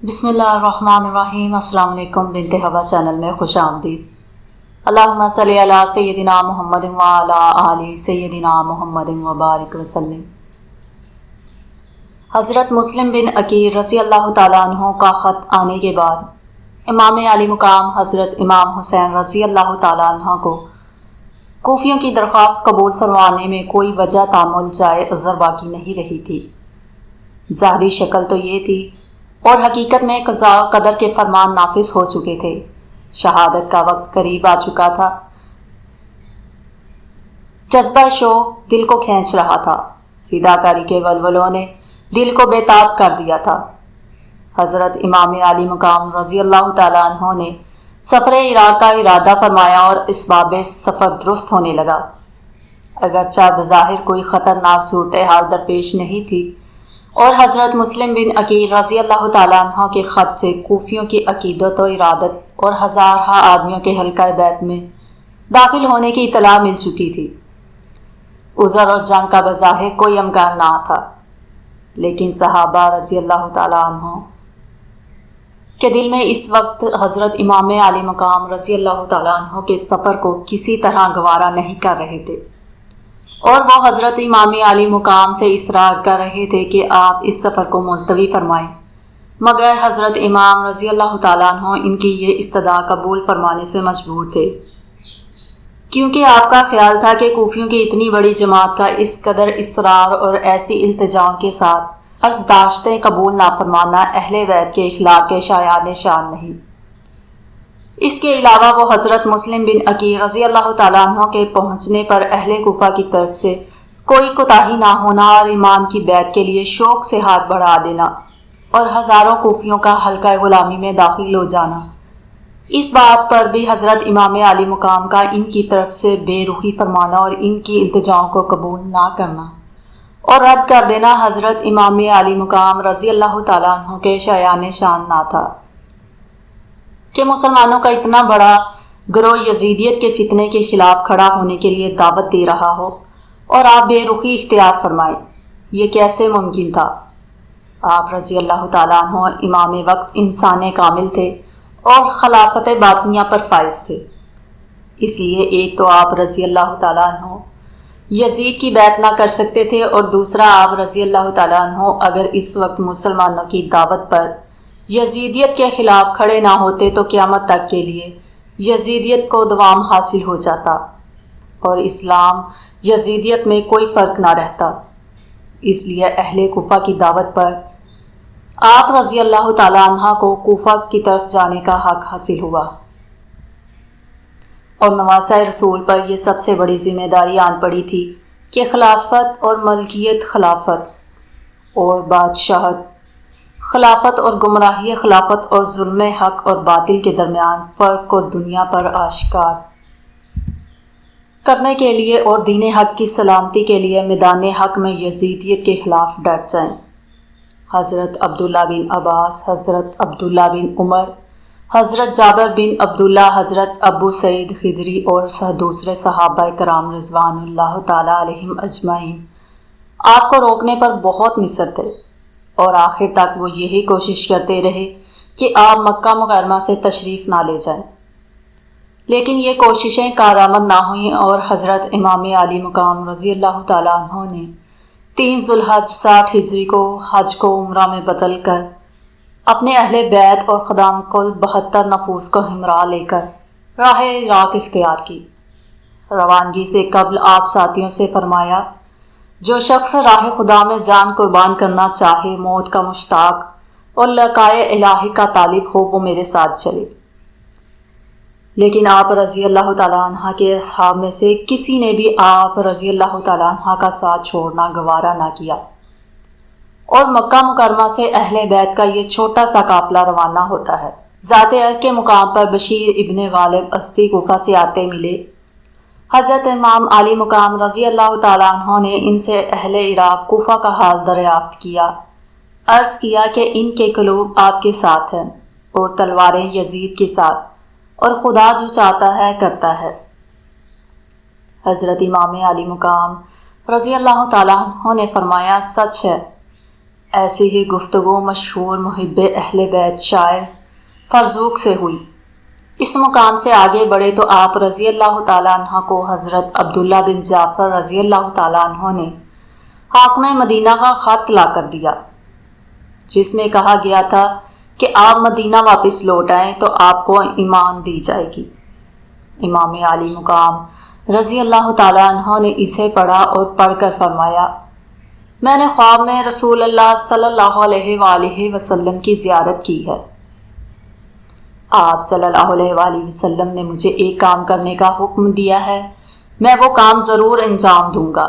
بسم اللہ الرحمن الرحیم۔ السلام علیکم۔ بنت ہوا چینل میں خوش آمدید۔ اللہم صلی علی سیدنا محمد وعلی آل سیدنا محمد وبارک وسلم۔ حضرت مسلم بن عقیل رضی اللہ تعالیٰ عنہ کا خط آنے کے بعد امام علی مقام حضرت امام حسین رضی اللہ تعالیٰ عنہ کو کوفیوں کی درخواست قبول فرمانے میں کوئی وجہ تعمل جائے عذر باقی نہیں رہی تھی۔ ظاہری شکل تو یہ تھی اور حقیقت میں قضا قدر کے فرمان نافذ ہو چکے تھے۔ شہادت کا وقت قریب آ چکا تھا۔ جذبہ شوق دل کو کھینچ رہا تھا۔ فداکاری کے ولولوں نے دل کو بے تاب کر دیا تھا۔ حضرت امام علی مقام رضی اللہ تعالیٰ عنہ نے سفر عراق کا ارادہ فرمایا اور اسباب سفر درست ہونے لگا۔ اگرچہ بظاہر کوئی خطرناک صورتحال درپیش نہیں تھی اور حضرت مسلم بن عقیل رضی اللہ تعالیٰ عنہ کے خط سے کوفیوں کی عقیدت و ارادت اور ہزارہ آدمیوں کے حلقہ بیت میں داخل ہونے کی اطلاع مل چکی تھی۔ عذر اور جنگ کا بظاہر کوئی امکان نہ تھا، لیکن صحابہ رضی اللہ تعالیٰ عنہ کے دل میں اس وقت حضرت امام علی مقام رضی اللہ تعالیٰ عنہ کے سفر کو کسی طرح گوارا نہیں کر رہے تھے، اور وہ حضرت امام علی مقام سے اصرار کر رہے تھے کہ آپ اس سفر کو ملتوی فرمائیں، مگر حضرت امام رضی اللہ تعالیٰ عنہ ان کی یہ استدعا قبول فرمانے سے مجبور تھے، کیونکہ آپ کا خیال تھا کہ کوفیوں کی اتنی بڑی جماعت کا اس قدر اصرار اور ایسی التجاؤں کے ساتھ عرض داشتیں قبول نہ فرمانا اہل بیت کے اخلاق کے شایان شان نہیں۔ اس کے علاوہ وہ حضرت مسلم بن عقیل رضی اللہ تعالیٰ عنہ کے پہنچنے پر اہل کوفہ کی طرف سے کوئی کوتاہی نہ ہونا اور امام کی بیعت کے لیے شوق سے ہاتھ بڑھا دینا اور ہزاروں کوفیوں کا حلقہ غلامی میں داخل ہو جانا، اس بات پر بھی حضرت امام علی مقام کا ان کی طرف سے بے رخی فرمانا اور ان کی التجاؤں کو قبول نہ کرنا اور رد کر دینا حضرت امام علی مقام رضی اللہ تعالیٰ عنہ کے شایان شان نہ تھا کہ مسلمانوں کا اتنا بڑا گروہ یزیدیت کے فتنے کے خلاف کھڑا ہونے کے لیے دعوت دے رہا ہو اور آپ بے رخی اختیار فرمائیں۔ یہ کیسے ممکن تھا؟ آپ رضی اللہ تعالیٰ عنہ امام وقت انسان کامل تھے اور خلافت باطنیہ پر فائز تھے، اس لیے ایک تو آپ رضی اللہ تعالیٰ عنہ یزید کی بیعت نہ کر سکتے تھے، اور دوسرا آپ رضی اللہ تعالیٰ عنہ اگر اس وقت مسلمانوں کی دعوت پر یزیدیت کے خلاف کھڑے نہ ہوتے تو قیامت تک کے لیے یزیدیت کو دوام حاصل ہو جاتا اور اسلام یزیدیت میں کوئی فرق نہ رہتا۔ اس لیے اہل کوفہ کی دعوت پر آپ رضی اللہ تعالیٰ عنہ کو کوفہ کی طرف جانے کا حق حاصل ہوا، اور نواسہ رسول پر یہ سب سے بڑی ذمہ داری آن پڑی تھی کہ خلافت اور ملکیت، خلافت اور بادشاہت، خلافت اور گمراہی، خلافت اور ظلم حق اور باطل کے درمیان فرق کو دنیا پر آشکار کرنے کے لیے اور دین حق کی سلامتی کے لیے میدان حق میں یزیدیت کے خلاف ڈٹ جائیں۔ حضرت عبداللہ بن عباس، حضرت عبداللہ بن عمر، حضرت جابر بن عبداللہ، حضرت ابو سعید خدری اور دوسرے صحابہ کرام رضوان اللہ تعالیٰ علیہم اجمعین آپ کو روکنے پر بہت مصر تھے، اور آخر تک وہ یہی کوشش کرتے رہے کہ آپ مکہ مکرمہ سے تشریف نہ لے جائیں، لیکن یہ کوششیں کارآمد نہ ہوئیں، اور حضرت امام علی مقام رضی اللہ تعالیٰ عنہ نے 3 ذوالحج 60 ہجری کو حج کو عمرہ میں بدل کر اپنے اہل بیت اور خدام کل 72 نفوس کو ہمراہ لے کر راہ عراق اختیار کی۔ روانگی سے قبل آپ ساتھیوں سے فرمایا، جو شخص راہ خدا میں جان قربان کرنا چاہے، موت کا مشتاق اور لقائے الہی کا طالب ہو، وہ میرے ساتھ چلے۔ لیکن آپ رضی اللہ تعالیٰ عنہ کے اصحاب میں سے کسی نے بھی آپ رضی اللہ تعالیٰ عنہ کا ساتھ چھوڑنا گوارا نہ کیا، اور مکہ مکرمہ سے اہل بیت کا یہ چھوٹا سا قافلہ روانہ ہوتا ہے۔ ذات ارگ کے مقام پر بشیر ابن غالب اسدی کوفہ سے آتے ملے۔ حضرت امام علی مقام رضی اللہ تعالیٰ عنہ نے ان سے اہل عراق کوفہ کا حال دریافت کیا، عرض کیا کہ ان کے قلوب آپ کے ساتھ ہیں اور تلواریں یزید کے ساتھ، اور خدا جو چاہتا ہے کرتا ہے۔ حضرت امام علی مقام رضی اللہ تعالیٰ عنہ نے فرمایا، سچ ہے ایسی ہی گفتگو مشہور محب اہل بیت شاعر فرزوق سے ہوئی۔ اس مقام سے آگے بڑھے تو آپ رضی اللہ تعالیٰ عنہ کو حضرت عبداللہ بن جعفر رضی اللہ تعالیٰ عنہ نے حاکم مدینہ کا خط لا کر دیا، جس میں کہا گیا تھا کہ آپ مدینہ واپس لوٹ آئیں تو آپ کو ایمان دی جائے گی۔ امام عالی مقام رضی اللہ تعالیٰ عنہ نے اسے پڑھا اور پڑھ کر فرمایا، میں نے خواب میں رسول اللہ صلی اللہ علیہ وآلہ وسلم کی زیارت کی ہے۔ آپ صلی اللہ علیہ وآلہ وسلم نے مجھے ایک کام کرنے کا حکم دیا ہے، میں وہ کام ضرور انجام دوں گا،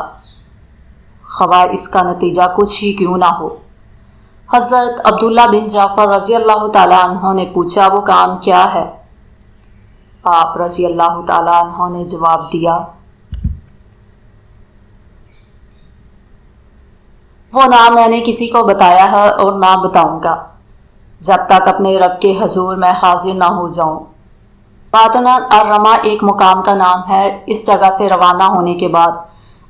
خواہ اس کا نتیجہ کچھ ہی کیوں نہ ہو۔ حضرت عبداللہ بن جعفر رضی اللہ تعالیٰ عنہ نے پوچھا، وہ کام کیا ہے؟ آپ رضی اللہ تعالیٰ عنہ نے جواب دیا، وہ نہ میں نے کسی کو بتایا ہے اور نہ بتاؤں گا جب تک اپنے رب کے حضور میں حاضر نہ ہو جاؤں۔ باطن الرما ایک مقام کا نام ہے۔ اس جگہ سے روانہ ہونے کے بعد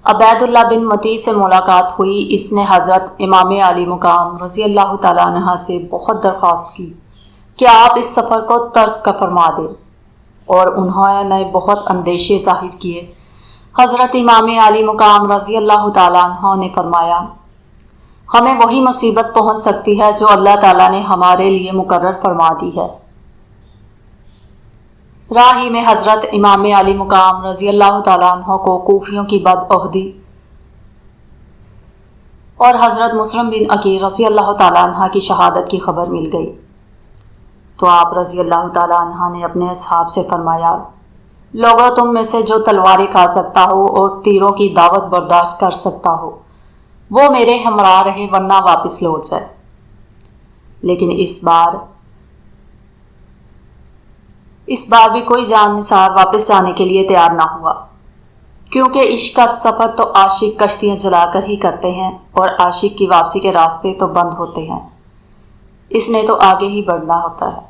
عبید اللہ بن متی سے ملاقات ہوئی۔ اس نے حضرت امام علی مقام رضی اللہ تعالیٰ عنہ سے بہت درخواست کی کہ آپ اس سفر کو ترک کا فرما دیں، اور انہوں نے بہت اندیشے ظاہر کیے۔ حضرت امام علی مقام رضی اللہ تعالیٰ عنہ نے فرمایا، ہمیں وہی مصیبت پہنچ سکتی ہے جو اللہ تعالیٰ نے ہمارے لیے مقرر فرما دی ہے۔ راہ ہی میں حضرت امام علی مقام رضی اللہ تعالیٰ عنہ کو کوفیوں کی بدعہدی اور حضرت مسلم بن عقیل رضی اللہ تعالیٰ عنہ کی شہادت کی خبر مل گئی، تو آپ رضی اللہ تعالیٰ عنہ نے اپنے اصحاب سے فرمایا، لوگوں تم میں سے جو تلواریں کھا سکتا ہو اور تیروں کی دعوت برداشت کر سکتا ہو وہ میرے ہمراہ رہے، ورنہ واپس لوٹ جائے۔ لیکن اس بار بھی کوئی جان نثار واپس جانے کے لیے تیار نہ ہوا، کیونکہ عشق کا سفر تو عاشق کشتیاں جلا کر ہی کرتے ہیں، اور عاشق کی واپسی کے راستے تو بند ہوتے ہیں، اس نے تو آگے ہی بڑھنا ہوتا ہے۔